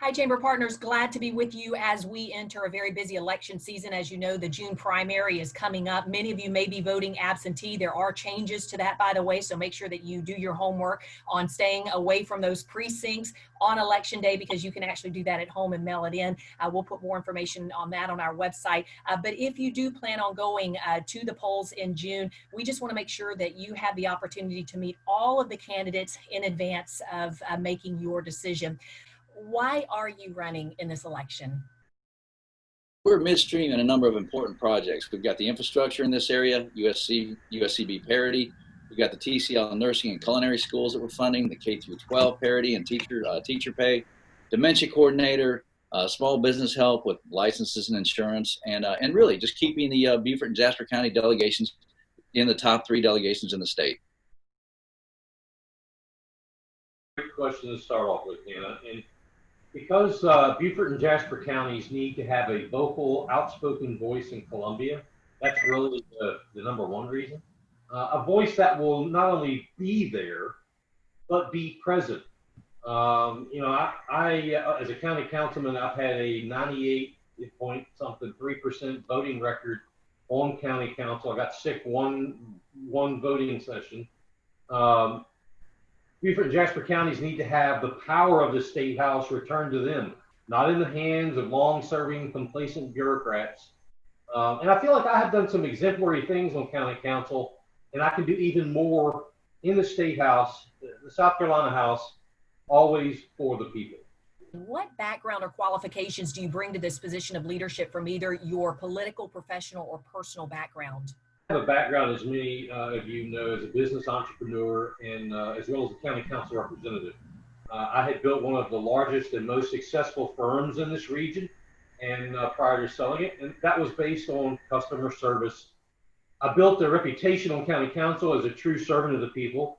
Hi, Chamber Partners. Glad to be with you as we enter a very busy election season. As you know, the June primary is coming up. Many of you may be voting absentee. There are changes to that, by the way, so make sure that you do your homework on staying away from those precincts on election day, because you can actually do that at home and mail it in. We'll put more information on that on our website. But if you do plan on going to the polls in June, we just want to make sure that you have the opportunity to meet all of the candidates in advance of making your decision. Why are you running in this election? We're midstream in a number of important projects. We've got the infrastructure in this area, USCB parity. We've got the TCL nursing and culinary schools that we're funding, the K through 12 parity and teacher pay, dementia coordinator, small business help with licenses and insurance, and really just keeping the Beaufort and Jasper County delegations in the top 3 delegations in the state. Great question to start off with, Hannah. And because Beaufort and Jasper counties need to have a vocal, outspoken voice in Columbia, that's really the number one reason. A voice that will not only be there, but be present. I as a county councilman, I've had a 98.3% voting record on county council. I got sick one voting session. Beaufort and Jasper counties need to have the power of the state house returned to them, not in the hands of long-serving, complacent bureaucrats. And I feel like I have done some exemplary things on county council, and I can do even more in the state house, the South Carolina House, always for the people. What background or qualifications do you bring to this position of leadership from either your political, professional, or personal background? I have a background, as many of you know, as a business entrepreneur and as well as a county council representative. I had built one of the largest and most successful firms in this region, and prior to selling it, and that was based on customer service. I built a reputation on county council as a true servant of the people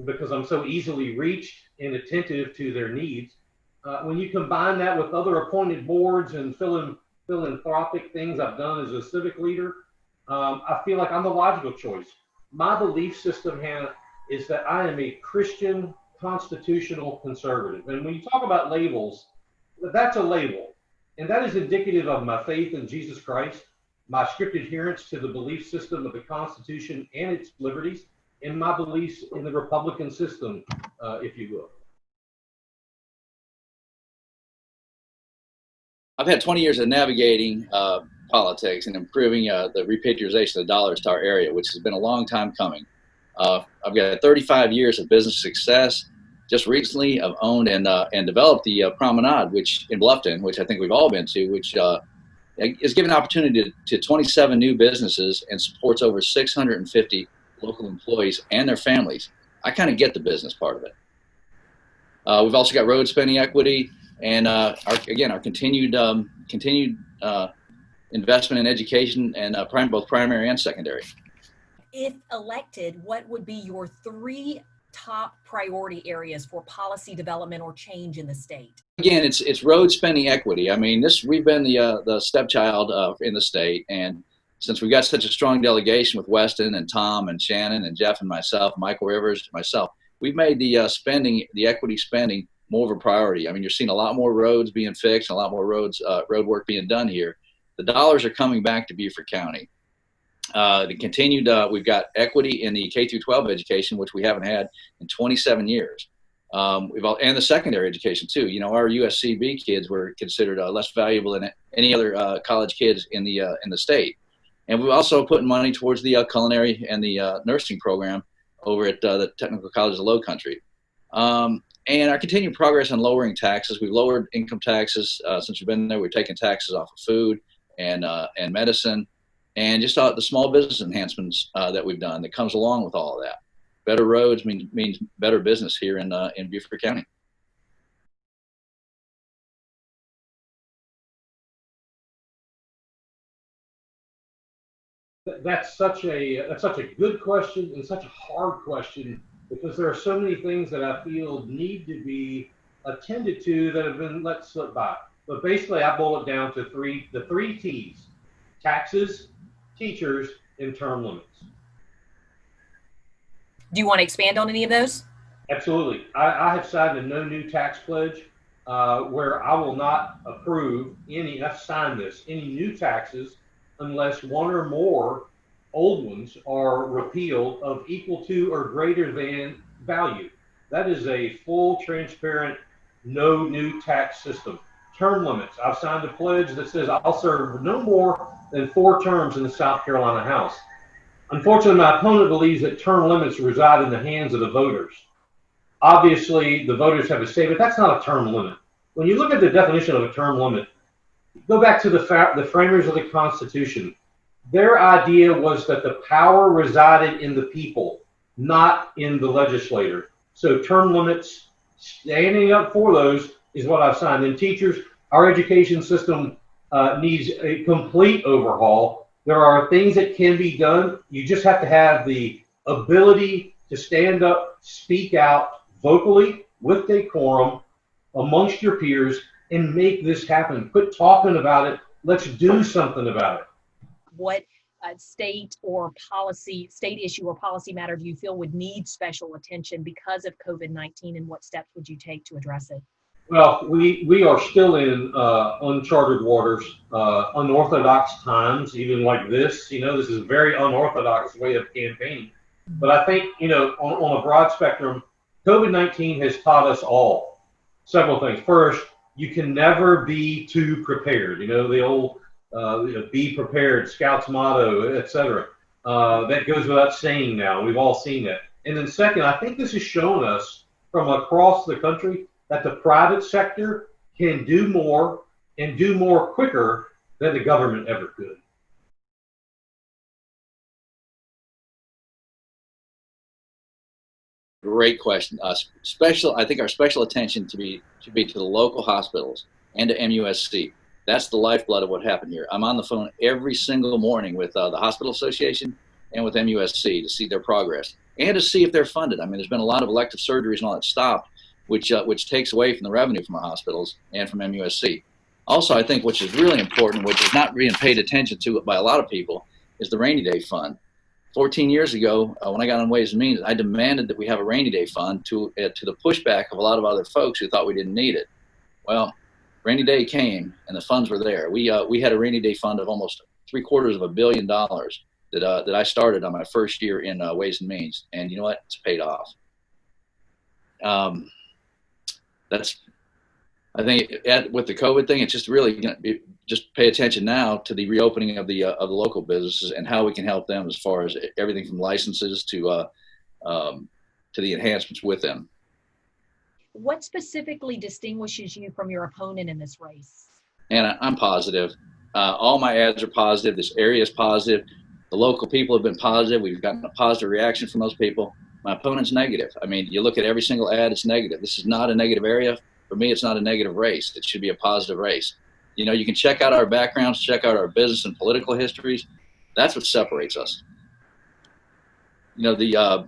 because I'm so easily reached and attentive to their needs. When you combine that with other appointed boards and philanthropic things I've done as a civic leader, I feel like I'm the logical choice. My belief system, Hannah, is that I am a Christian constitutional conservative. And when you talk about labels, that's a label. And that is indicative of my faith in Jesus Christ, my strict adherence to the belief system of the Constitution and its liberties, and my beliefs in the Republican system, if you will. I've had 20 years of navigating politics and improving the repatriation of dollars to our area, which has been a long time coming. I've got 35 years of business success. Just recently, I've owned and developed the Promenade, which in Bluffton, which I think we've all been to, which is giving opportunity to 27 new businesses and supports over 650 local employees and their families. I kind of get the business part of it. We've also got road spending equity and our continued investment in education and both primary and secondary. If elected, what would be your 3 top priority areas for policy development or change in the state? Again, it's road spending equity. I mean, we've been the stepchild in the state, and since we've got such a strong delegation with Weston and Tom and Shannon and Jeff and myself, Michael Rivers, myself, we've made the equity spending more of a priority. I mean, you're seeing a lot more roads being fixed, a lot more road work being done here. The dollars are coming back to Beaufort County. We've got equity in the K through 12 education, which we haven't had in 27 years. And the secondary education too. You know, our USCB kids were considered less valuable than any other college kids in the state. And we've also put money towards the culinary and the nursing program over at the Technical College of the Low Country. And our continued progress on lowering taxes. We've lowered income taxes since we've been there. We've taken taxes off of food and medicine, and just the small business enhancements that we've done that comes along with all of that. Better roads means better business here in Beaufort County. That's such a good question and such a hard question, because there are so many things that I feel need to be attended to that have been let slip by. But basically, I boil it down to the three T's: taxes, teachers, and term limits. Do you want to expand on any of those? Absolutely. I have signed a no new tax pledge where I will not approve any, I've signed this, any new taxes unless one or more old ones are repealed of equal to or greater than value. That is a full, transparent, no new tax system. Term limits. I've signed a pledge that says I'll serve no more than 4 terms in the South Carolina House. Unfortunately, my opponent believes that term limits reside in the hands of the voters. Obviously, the voters have a say, but that's not a term limit. When you look at the definition of a term limit, go back to the framers of the Constitution. Their idea was that the power resided in the people, not in the legislator. So term limits, standing up for those is what I've signed. And teachers, our education system needs a complete overhaul. There are things that can be done. You just have to have the ability to stand up, speak out vocally with decorum amongst your peers and make this happen. Quit talking about it. Let's do something about it. What state issue or policy matter do you feel would need special attention because of COVID-19, and what steps would you take to address it? Well, we are still in uncharted waters, unorthodox times, even like this. You know, this is a very unorthodox way of campaigning. But I think, you know, on a broad spectrum, COVID-19 has taught us all several things. First, you can never be too prepared. You know, the old be prepared, Scouts motto, etc. That goes without saying now. We've all seen that. And then second, I think this has shown us from across the country that the private sector can do more and do more quicker than the government ever could. Great question. I think our special attention should be to the local hospitals and to MUSC. That's the lifeblood of what happened here. I'm on the phone every single morning with the Hospital Association and with MUSC to see their progress and to see if they're funded. I mean, there's been a lot of elective surgeries and all that stopped, which takes away from the revenue from our hospitals and from MUSC. Also, I think which is really important, which is not being paid attention to by a lot of people, is the rainy day fund. 14 years ago, when I got on Ways and Means, I demanded that we have a rainy day fund to the pushback of a lot of other folks who thought we didn't need it. Well, rainy day came and the funds were there. We had a rainy day fund of almost $750 million that I started on my first year in Ways and Means, and you know what? It's paid off. I think with the COVID thing, it's just really going to be, just pay attention now to the reopening of the local businesses and how we can help them as far as everything from licenses to the enhancements with them. What specifically distinguishes you from your opponent in this race? And I'm positive. All my ads are positive. This area is positive. The local people have been positive. We've gotten a positive reaction from those people. My opponent's negative. I mean, you look at every single ad, it's negative. This is not a negative area. For me, it's not a negative race. It should be a positive race. You know, you can check out our backgrounds, check out our business and political histories. That's what separates us. You know, yeah.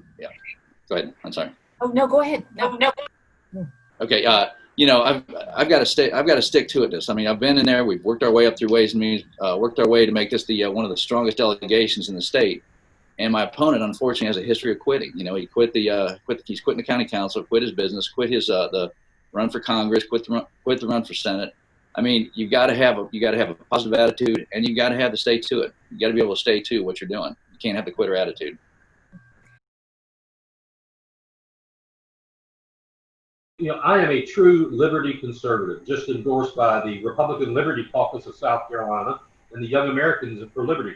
Go ahead. I'm sorry. Oh, no, go ahead. No. Okay. You know, I've got to stick to it. I mean, I've been in there. We've worked our way up through Ways and Means, worked our way to make this the one of the strongest delegations in the state. And my opponent, unfortunately, has a history of quitting. You know, he's quitting the county council, quit his business, quit his the run for Congress, quit the run for Senate. I mean, you got to have a positive attitude, and you got to have to stay to it. You got to be able to stay to what you're doing. You can't have the quitter attitude. You know, I am a true liberty conservative, just endorsed by the Republican Liberty Caucus of South Carolina and the Young Americans for Liberty.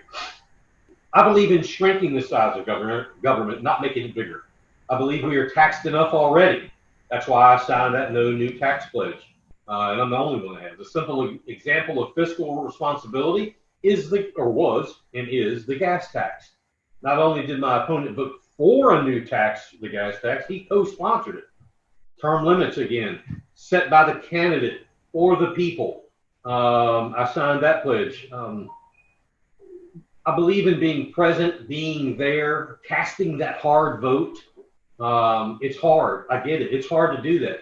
I believe in shrinking the size of government, not making it bigger. I believe we are taxed enough already. That's why I signed that no new tax pledge. And I'm the only one that has. A simple example of fiscal responsibility was the gas tax. Not only did my opponent vote for a new tax, the gas tax, he co-sponsored it. Term limits, again, set by the candidate or the people. I signed that pledge. I believe in being present, being there, casting that hard vote. It's hard. I get it. It's hard to do that.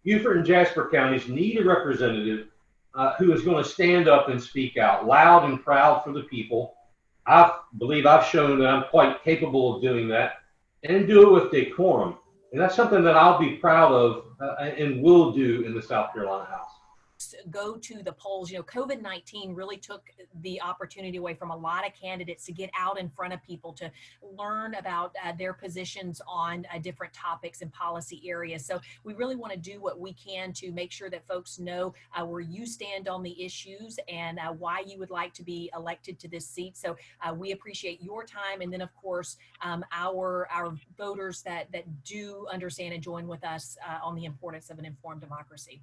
Beaufort and Jasper counties need a representative who is going to stand up and speak out loud and proud for the people. I believe I've shown that I'm quite capable of doing that and do it with decorum. And that's something that I'll be proud of and will do in the South Carolina House. Go to the polls. You know, COVID-19 really took the opportunity away from a lot of candidates to get out in front of people, to learn about their positions on different topics and policy areas. So we really want to do what we can to make sure that folks know where you stand on the issues and why you would like to be elected to this seat. So we appreciate your time. And then, of course, our voters that do understand and join with us on the importance of an informed democracy.